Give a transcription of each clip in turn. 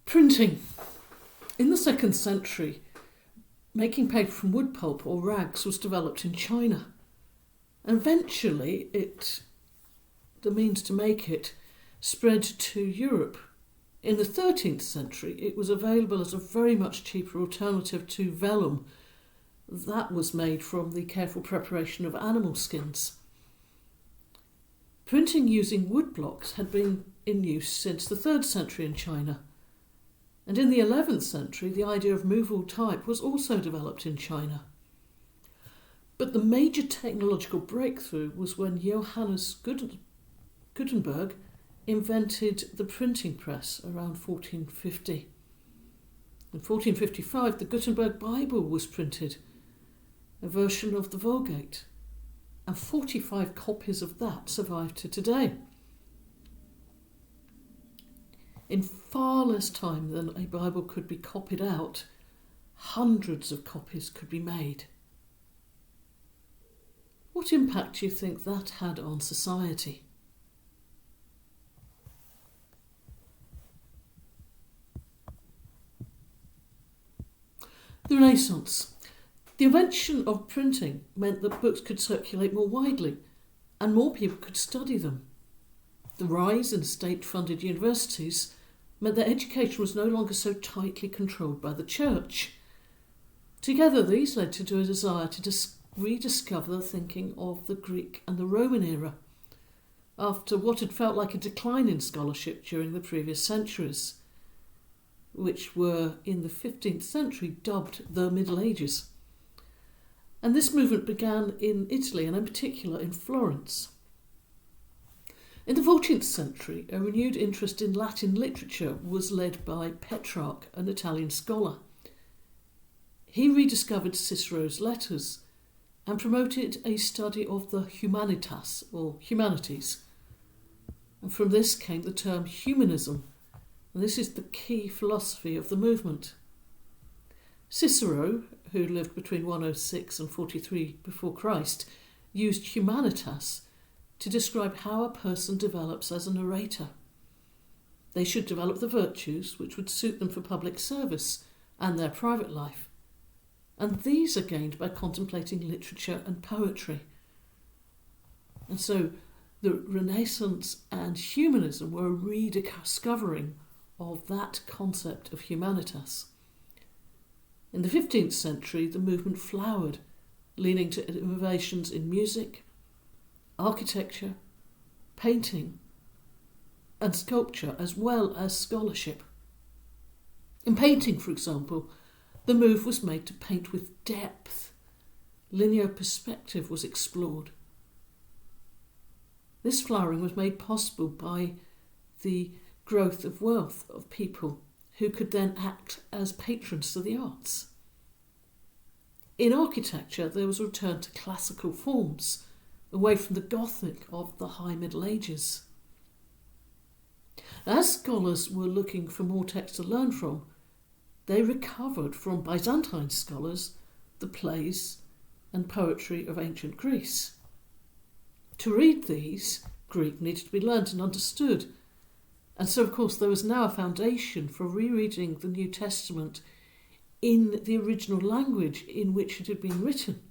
Printing. In the 2nd century, making paper from wood pulp or rags was developed in China. And eventually, the means to make it spread to Europe. In the 13th century, it was available as a very much cheaper alternative to vellum. That was made from the careful preparation of animal skins. Printing using wood blocks had been in use since the 3rd century in China. And in the 11th century, the idea of movable type was also developed in China. But the major technological breakthrough was when Johannes Gutenberg invented the printing press around 1450. In 1455, the Gutenberg Bible was printed, a version of the Vulgate, and 45 copies of that survive to today. In far less time than a Bible could be copied out, hundreds of copies could be made. What impact do you think that had on society? The Renaissance. The invention of printing meant that books could circulate more widely and more people could study them. The rise in state-funded universities meant that education was no longer so tightly controlled by the church. Together, these led to a desire to rediscover the thinking of the Greek and the Roman era, after what had felt like a decline in scholarship during the previous centuries, which were in the 15th century dubbed the Middle Ages. And this movement began in Italy, and in particular in Florence. In the 14th century, a renewed interest in Latin literature was led by Petrarch, an Italian scholar. He rediscovered Cicero's letters and promoted a study of the humanitas, or humanities. And from this came the term humanism, and this is the key philosophy of the movement. Cicero, who lived between 106 and 43 before Christ, used humanitas to describe how a person develops as a narrator. They should develop the virtues which would suit them for public service and their private life. And these are gained by contemplating literature and poetry. And so the Renaissance and humanism were a rediscovering of that concept of humanitas. In the 15th century, the movement flowered, leaning to innovations in music, architecture, painting, and sculpture, as well as scholarship. In painting, for example, the move was made to paint with depth. Linear perspective was explored. This flowering was made possible by the growth of wealth of people who could then act as patrons to the arts. In architecture, there was a return to classical forms, away from the Gothic of the High Middle Ages. As scholars were looking for more text to learn from, they recovered from Byzantine scholars the plays and poetry of ancient Greece. To read these, Greek needed to be learnt and understood, and so of course there was now a foundation for rereading the New Testament in the original language in which it had been written.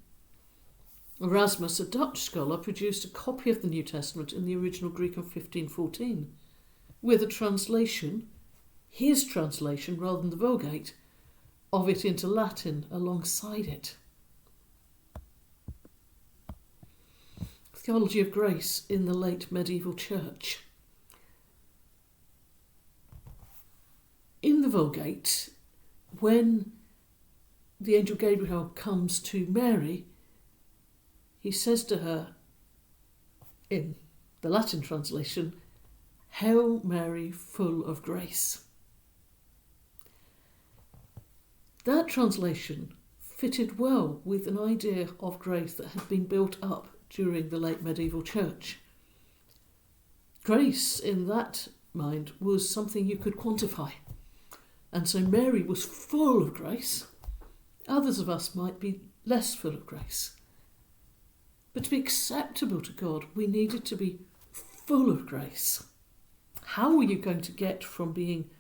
Erasmus, a Dutch scholar, produced a copy of the New Testament in the original Greek of 1514, with a translation, his translation rather than the Vulgate, of it into Latin alongside it. Theology of grace in the late medieval church. In the Vulgate, when the angel Gabriel comes to Mary, he says to her, in the Latin translation, "Hail Mary, full of grace." That translation fitted well with an idea of grace that had been built up during the late medieval church. Grace, in that mind, was something you could quantify. And so Mary was full of grace. Others of us might be less full of grace. But to be acceptable to God, we needed to be full of grace. How were you going to get from being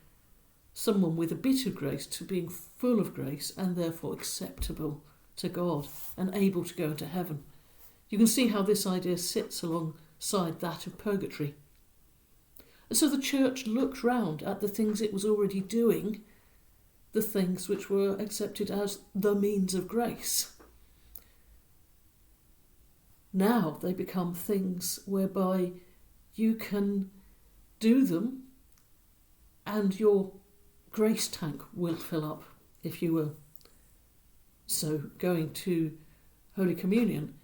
someone with a bit of grace to being full of grace and therefore acceptable to God and able to go into heaven. You can see how this idea sits alongside that of purgatory. And so the church looked round at the things it was already doing, the things which were accepted as the means of grace. Now they become things whereby you can do them and your grace tank will fill up, if you will. So going to Holy Communion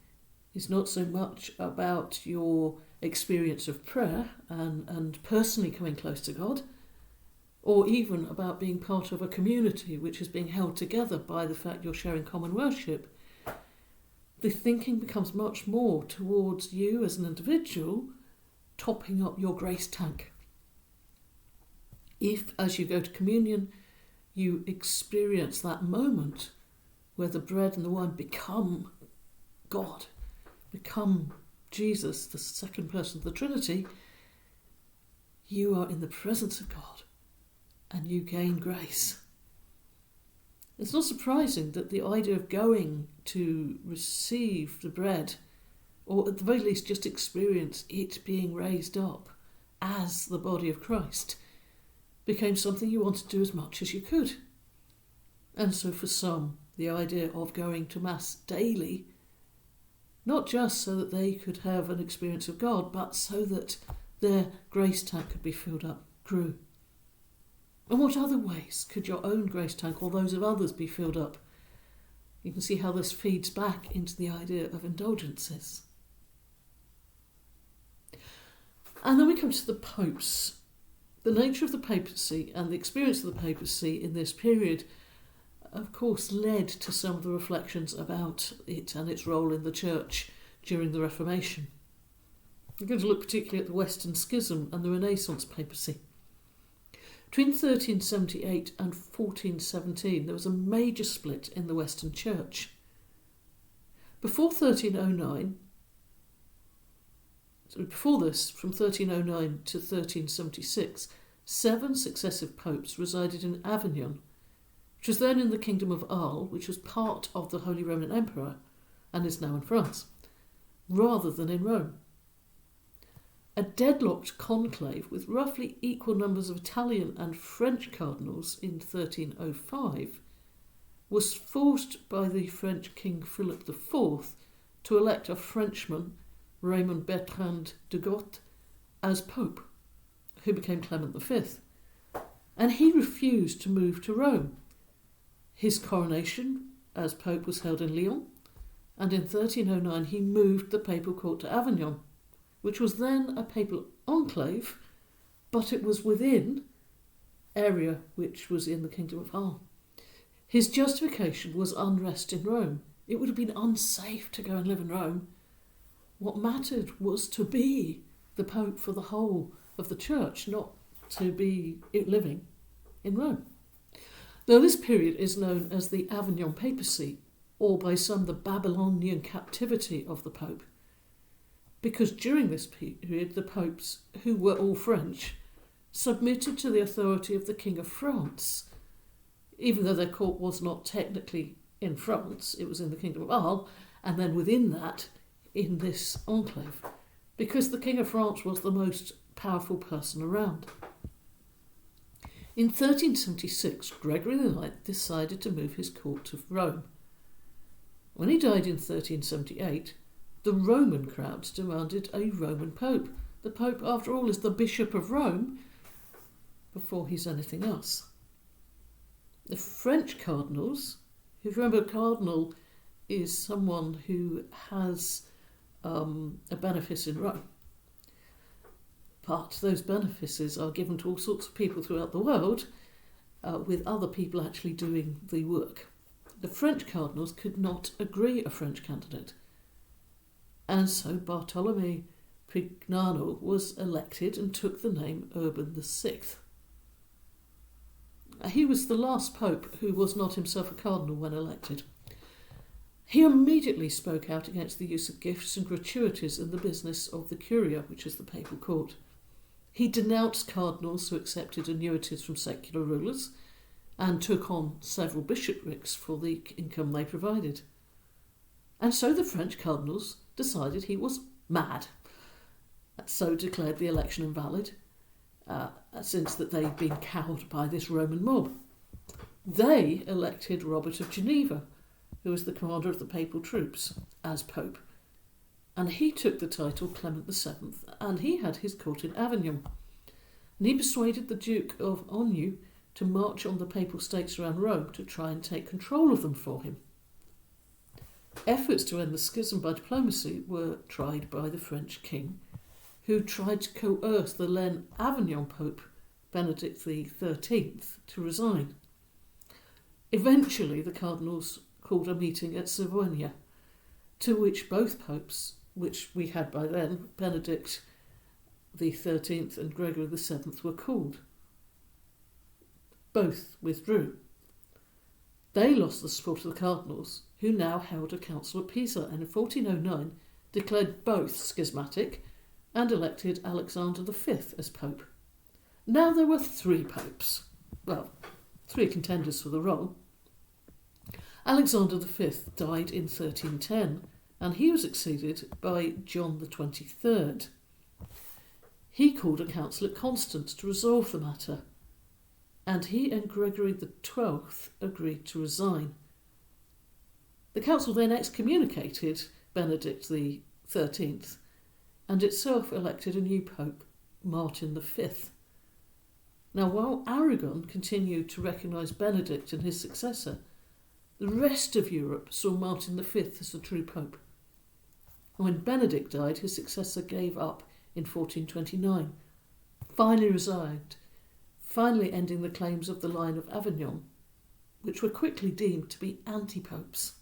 is not so much about your experience of prayer and personally coming close to God, or even about being part of a community which is being held together by the fact you're sharing common worship. The thinking becomes much more towards you as an individual topping up your grace tank. If, as you go to communion, you experience that moment where the bread and the wine become God, become Jesus, the second person of the Trinity, you are in the presence of God and you gain grace. It's not surprising that the idea of going to receive the bread, or at the very least just experience it being raised up as the body of Christ, became something you wanted to do as much as you could. And so for some, the idea of going to Mass daily, not just so that they could have an experience of God, but so that their grace tank could be filled up, grew. And what other ways could your own grace tank or those of others be filled up? You can see how this feeds back into the idea of indulgences. And then we come to the popes. The nature of the papacy and the experience of the papacy in this period, of course, led to some of the reflections about it and its role in the Church during the Reformation. We're going to look particularly at the Western Schism and the Renaissance papacy. Between 1378 and 1417, there was a major split in the Western Church. Before this, from 1309 to 1376, 7 successive popes resided in Avignon, which was then in the Kingdom of Arles, which was part of the Holy Roman Emperor and is now in France, rather than in Rome. A deadlocked conclave with roughly equal numbers of Italian and French cardinals in 1305 was forced by the French King Philip IV to elect a Frenchman, Raymond Bertrand de Goth, as Pope, who became Clement V, and he refused to move to Rome. His coronation as Pope was held in Lyon, and in 1309 he moved the papal court to Avignon, which was then a papal enclave, but it was within area which was in the Kingdom of Arles. His justification was unrest in Rome. It would have been unsafe to go and live in Rome. What mattered was to be the Pope for the whole of the Church, not to be living in Rome. Now, this period is known as the Avignon Papacy, or by some the Babylonian captivity of the Pope, because during this period the popes, who were all French, submitted to the authority of the King of France, even though their court was not technically in France, it was in the Kingdom of Arles, and then within that, in this enclave, because the King of France was the most powerful person around. In 1376, Gregory IX decided to move his court to Rome. When he died in 1378, the Roman crowds demanded a Roman Pope. The Pope, after all, is the Bishop of Rome before he's anything else. The French cardinals, if you remember, a cardinal is someone who has a benefice in Rome. But those benefices are given to all sorts of people throughout the world, with other people actually doing the work. The French cardinals could not agree a French candidate. And so Bartolome Prignano was elected and took the name Urban VI. He was the last pope who was not himself a cardinal when elected. He immediately spoke out against the use of gifts and gratuities in the business of the curia, which is the papal court. He denounced cardinals who accepted annuities from secular rulers and took on several bishoprics for the income they provided. And so the French cardinals decided he was mad, so declared the election invalid, since that they'd been cowed by this Roman mob. They elected Robert of Geneva, who was the commander of the papal troops, as pope, and he took the title Clement VII, and he had his court in Avignon. And he persuaded the Duke of Anjou to march on the papal states around Rome to try and take control of them for him. Efforts to end the schism by diplomacy were tried by the French king, who tried to coerce the then Avignon Pope Benedict XIII to resign. Eventually, the cardinals called a meeting at Savona, to which both popes, which we had by then, Benedict XIII and Gregory VII, were called. Both withdrew. They lost the support of the cardinals, who now held a council at Pisa, and in 1409 declared both schismatic and elected Alexander V as pope. Now there were three popes. Well, three contenders for the role. Alexander V died in 1310, and he was succeeded by John XXIII. He called a council at Constance to resolve the matter, and he and Gregory XII agreed to resign. The council then excommunicated Benedict XIII and itself elected a new pope, Martin V. Now, while Aragon continued to recognise Benedict and his successor, the rest of Europe saw Martin V as the true pope. And when Benedict died, his successor gave up in 1429, finally resigned, finally ending the claims of the line of Avignon, which were quickly deemed to be anti-popes.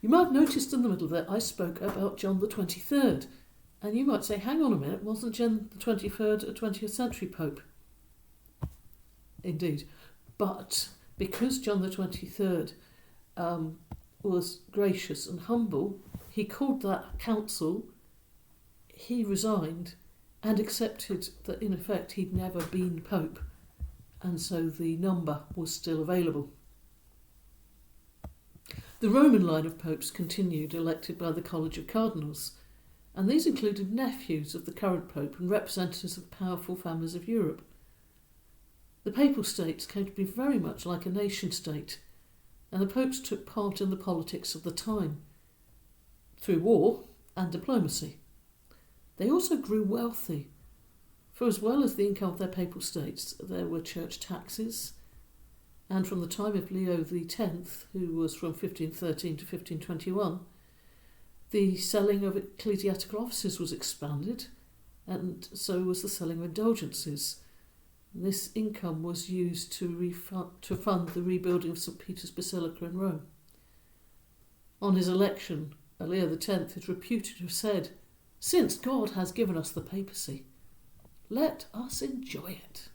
You might have noticed in the middle there I spoke about John XXIII, and you might say, hang on a minute, wasn't John XXIII a 20th century pope? Indeed, but because John XXIII was gracious and humble, he called that council, he resigned, and accepted that in effect he'd never been pope, and so the number was still available. The Roman line of popes continued, elected by the College of Cardinals, and these included nephews of the current pope and representatives of powerful families of Europe. The papal states came to be very much like a nation state, and the popes took part in the politics of the time, through war and diplomacy. They also grew wealthy, for as well as the income of their papal states, there were church taxes, and from the time of Leo X, who was from 1513 to 1521, the selling of ecclesiastical offices was expanded, and so was the selling of indulgences. This income was used to fund the rebuilding of St. Peter's Basilica in Rome. On his election, Leo X is reputed to have said, "Since God has given us the papacy, let us enjoy it."